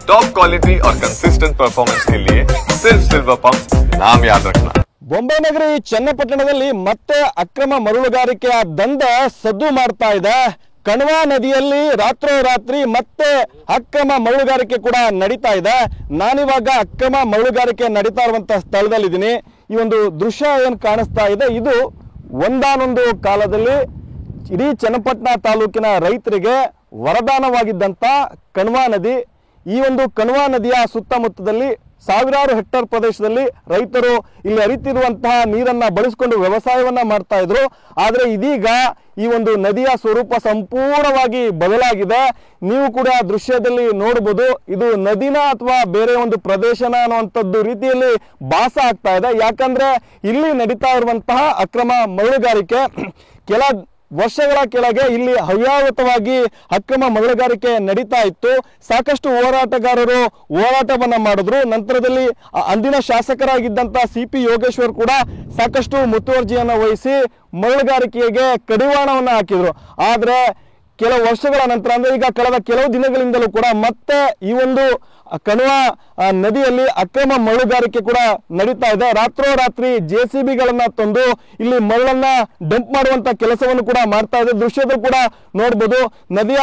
Top quality और consistent performance के लिए सिर्फ सिल्वर पंप नाम याद रखना। ಬೊಂಬೆ ನಗರಿ ಚನ್ನಪಟ್ಟಣದಲ್ಲಿ ಮತ್ತೆ ಅಕ್ರಮ ಮರಳುಗಾರಿಕೆಯ ದಂಧ ಸದ್ದು ಮಾಡ್ತಾ ಇದೆ. ಕಣ್ವಾ ನದಿಯಲ್ಲಿ ರಾತ್ರೋರಾತ್ರಿ ಮತ್ತೆ ಅಕ್ರಮ ಮರಳುಗಾರಿಕೆ ಕೂಡ ನಡೀತಾ ಇದೆ. ನಾನಿವಾಗ ಅಕ್ರಮ ಮರಳುಗಾರಿಕೆ ನಡೀತಾ ಇರುವಂತಹ ಸ್ಥಳದಲ್ಲಿದ್ದೀನಿ. ಈ ಒಂದು ದೃಶ್ಯ ಏನು ಕಾಣಿಸ್ತಾ ಇದೆ, ಇದು ಒಂದಾನೊಂದು ಕಾಲದಲ್ಲಿ ಇಡೀ ಚನ್ನಪಟ್ಟಣ ತಾಲೂಕಿನ ರೈತರಿಗೆ ವರದಾನವಾಗಿದ್ದಂತ ಕಣ್ವಾ ನದಿ. ಈ ಒಂದು ಕಣ್ವಾ ನದಿಯ ಸುತ್ತಮುತ್ತದಲ್ಲಿ ಸಾವಿರಾರು ಹೆಕ್ಟೇರ್ ಪ್ರದೇಶದಲ್ಲಿ ರೈತರು ಇಲ್ಲಿ ಹರಿತಿರುವಂತಹ ನೀರನ್ನ ಬಳಸಿಕೊಂಡು ವ್ಯವಸಾಯವನ್ನ ಮಾಡ್ತಾ ಇದ್ರು. ಆದ್ರೆ ಇದೀಗ ಈ ಒಂದು ನದಿಯ ಸ್ವರೂಪ ಸಂಪೂರ್ಣವಾಗಿ ಬದಲಾಗಿದೆ. ನೀವು ಕೂಡ ದೃಶ್ಯದಲ್ಲಿ ನೋಡಬಹುದು, ಇದು ನದಿನ ಅಥವಾ ಬೇರೆ ಒಂದು ಪ್ರದೇಶನ ಅನ್ನುವಂಥದ್ದು ರೀತಿಯಲ್ಲಿ ಭಾಸ ಆಗ್ತಾ ಇದೆ. ಯಾಕಂದ್ರೆ ಇಲ್ಲಿ ನಡೀತಾ ಇರುವಂತಹ ಅಕ್ರಮ ಮರಳುಗಾರಿಕೆ ಕೆಲ ವರ್ಷಗಳ ಕೆಳಗೆ ಇಲ್ಲಿ ಅವ್ಯಾವತವಾಗಿ ಅಕ್ರಮ ಮರಳುಗಾರಿಕೆ ನಡೀತಾ ಇತ್ತು. ಸಾಕಷ್ಟು ಹೋರಾಟಗಾರರು ಹೋರಾಟವನ್ನ ಮಾಡಿದ್ರು. ನಂತರದಲ್ಲಿ ಅಂದಿನ ಶಾಸಕರಾಗಿದ್ದಂತ CP ಯೋಗೇಶ್ವರ್ ಕೂಡ ಸಾಕಷ್ಟು ಮುತುವರ್ಜಿಯನ್ನು ವಹಿಸಿ ಮರಳುಗಾರಿಕೆಗೆ ಕಡಿವಾಣವನ್ನ ಹಾಕಿದ್ರು. ಆದ್ರೆ ಕೆಲವು ವರ್ಷಗಳ ನಂತರ, ಅಂದ್ರೆ ಈಗ ಕಳೆದ ಕೆಲವು ದಿನಗಳಿಂದಲೂ ಕೂಡ ಮತ್ತೆ ಈ ಒಂದು ಕಣ್ವಾ ನದಿಯಲ್ಲಿ ಅಕ್ರಮ ಮರಳುಗಾರಿಕೆ ಕೂಡ ನಡೀತಾ ಇದೆ. ರಾತ್ರೋರಾತ್ರಿ JCBಗಳನ್ನ ತಂದು ಇಲ್ಲಿ ಮರಳನ್ನ ಡಂಪ್ ಮಾಡುವಂತ ಕೆಲಸವನ್ನು ಕೂಡ ಮಾಡ್ತಾ ಇದೆ. ದೃಶ್ಯದ ಕೂಡ ನೋಡ್ಬೋದು, ನದಿಯ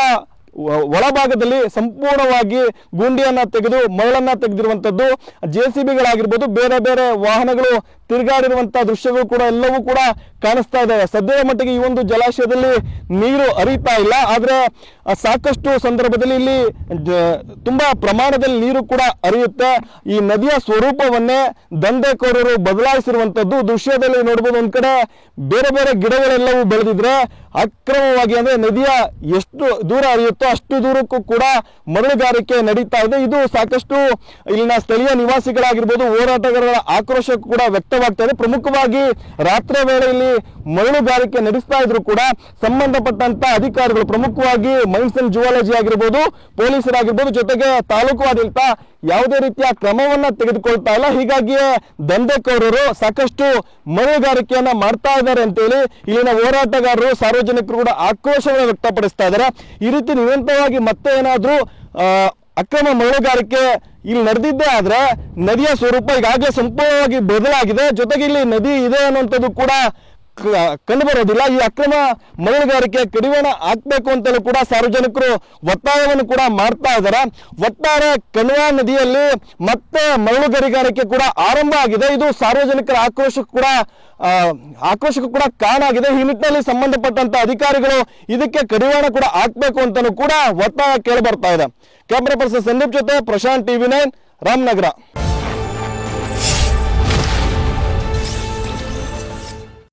ಒಳಭಾಗದಲ್ಲಿ ಸಂಪೂರ್ಣವಾಗಿ ಗುಂಡಿಯನ್ನ ತೆಗೆದು ಮರಳನ್ನ ತೆಗೆದಿರುವಂತದ್ದು. JCBಗಳಾಗಿರ್ಬೋದು, ಬೇರೆ ಬೇರೆ ವಾಹನಗಳು ತಿರುಗಾಡಿರುವಂತಹ ದೃಶ್ಯಗಳು ಕೂಡ ಎಲ್ಲವೂ ಕೂಡ ಕಾಣಿಸ್ತಾ ಇದೆ. ಸದ್ಯದ ಮಟ್ಟಿಗೆ ಈ ಒಂದು ಜಲಾಶಯದಲ್ಲಿ ನೀರು ಹರಿತಾ ಇಲ್ಲ. ಆದ್ರೆ ಸಾಕಷ್ಟು ಸಂದರ್ಭದಲ್ಲಿ ಇಲ್ಲಿ ತುಂಬಾ ಪ್ರಮಾಣದಲ್ಲಿ ನೀರು ಕೂಡ ಹರಿಯುತ್ತೆ. ಈ ನದಿಯ ಸ್ವರೂಪವನ್ನೇ ದಂಧೆಕೋರರು ಬದಲಾಯಿಸಿರುವಂತದ್ದು ದೃಶ್ಯದಲ್ಲಿ ನೋಡಬಹುದು. ಒಂದ್ ಕಡೆ ಬೇರೆ ಬೇರೆ ಗಿಡಗಳೆಲ್ಲವೂ ಬೆಳೆದಿದ್ರೆ ಅಕ್ರಮವಾಗಿ, ಅಂದ್ರೆ ನದಿಯ ಎಷ್ಟು ದೂರ ಹರಿಯುತ್ತೋ ಅಷ್ಟು ದೂರಕ್ಕೂ ಕೂಡ ಮರಳುಗಾರಿಕೆ ನಡೀತಾ ಇದೆ. ಇದು ಸಾಕಷ್ಟು ಇಲ್ಲಿನ ಸ್ಥಳೀಯ ನಿವಾಸಿಗಳಾಗಿರ್ಬೋದು, ಹೋರಾಟಗಾರರ ಆಕ್ರೋಶಕ್ಕೂ ಕೂಡ ವ್ಯಕ್ತವಾಗ್ತಾ ಇದೆ. ಪ್ರಮುಖವಾಗಿ ರಾತ್ರಿ ವೇಳೆಯಲ್ಲಿ ಮರಳುಗಾರಿಕೆ ನಡೆಸ್ತಾ ಇದ್ರು ಕೂಡ ಸಂಬಂಧಪಟ್ಟಂತ ಅಧಿಕಾರಿಗಳು, ಪ್ರಮುಖವಾಗಿ ಮೈನ್ಸ್ ಅಂಡ್ ಜುವಾಲಜಿ ಆಗಿರ್ಬೋದು, ಪೊಲೀಸರಾಗಿರ್ಬೋದು, ಜೊತೆಗೆ ತಾಲೂಕು ಆಡಳಿತ ಯಾವುದೇ ರೀತಿಯ ಕ್ರಮವನ್ನ ತೆಗೆದುಕೊಳ್ತಾ ಇಲ್ಲ. ಹೀಗಾಗಿಯೇ ದಂಧೆಕೋರರು ಸಾಕಷ್ಟು ಮರಳುಗಾರಿಕೆಯನ್ನ ಮಾಡ್ತಾ ಇದ್ದಾರೆ ಅಂತೇಳಿ ಇಲ್ಲಿನ ಹೋರಾಟಗಾರರು, ಸಾರ್ವಜನಿಕರು ಕೂಡ ಆಕ್ರೋಶವನ್ನು ವ್ಯಕ್ತಪಡಿಸ್ತಾ ಇದ್ದಾರೆ. ಈ ರೀತಿ ನಿರಂತರವಾಗಿ ಮತ್ತೆ ಏನಾದ್ರೂ ಅಕ್ರಮ ಮರಳುಗಾರಿಕೆ ಇಲ್ಲಿ ನಡೆದಿದ್ದೇ ಆದ್ರೆ ನದಿಯ ಸ್ವರೂಪ ಈಗಾಗಲೇ ಸಂಪೂರ್ಣವಾಗಿ ಬದಲಾಗಿದೆ. ಜೊತೆಗೆ ಇಲ್ಲಿ ನದಿ ಇದೆ ಅನ್ನುವಂಥದ್ದು ಕೂಡ ಕಂಡು ಬರೋದಿಲ್ಲ. ಈ ಅಕ್ರಮ ಮರಳುಗಾರಿಕೆ ಕಡಿವಾಣ ಹಾಕ್ಬೇಕು ಅಂತಲೂ ಕೂಡ ಸಾರ್ವಜನಿಕರು ಒತ್ತಾಯವನ್ನು ಕೂಡ ಮಾಡ್ತಾ ಇದ್ದಾರೆ. ಒಟ್ಟಾರೆ ಕಣ್ವಾ ನದಿಯಲ್ಲಿ ಮತ್ತೆ ಮರಳುಗಾರಿಕೆ ಕೂಡ ಆರಂಭ ಆಗಿದೆ. ಇದು ಸಾರ್ವಜನಿಕರ ಆಕ್ರೋಶಕ್ಕೂ ಕೂಡ ಕಾರಣ ಆಗಿದೆ. ಈ ನಿಟ್ಟಿನಲ್ಲಿ ಸಂಬಂಧಪಟ್ಟಂತ ಅಧಿಕಾರಿಗಳು ಇದಕ್ಕೆ ಕಡಿವಾಣ ಕೂಡ ಹಾಕ್ಬೇಕು ಅಂತಲೂ ಕೂಡ ಒತ್ತಾಯ ಕೇಳಿ ಬರ್ತಾ ಇದೆ. ಕ್ಯಾಮರಾ ಪರ್ಸನ್ ಸಂದೀಪ್ ಜೊತೆ ಪ್ರಶಾಂತ್, TV9, ರಾಮನಗರ.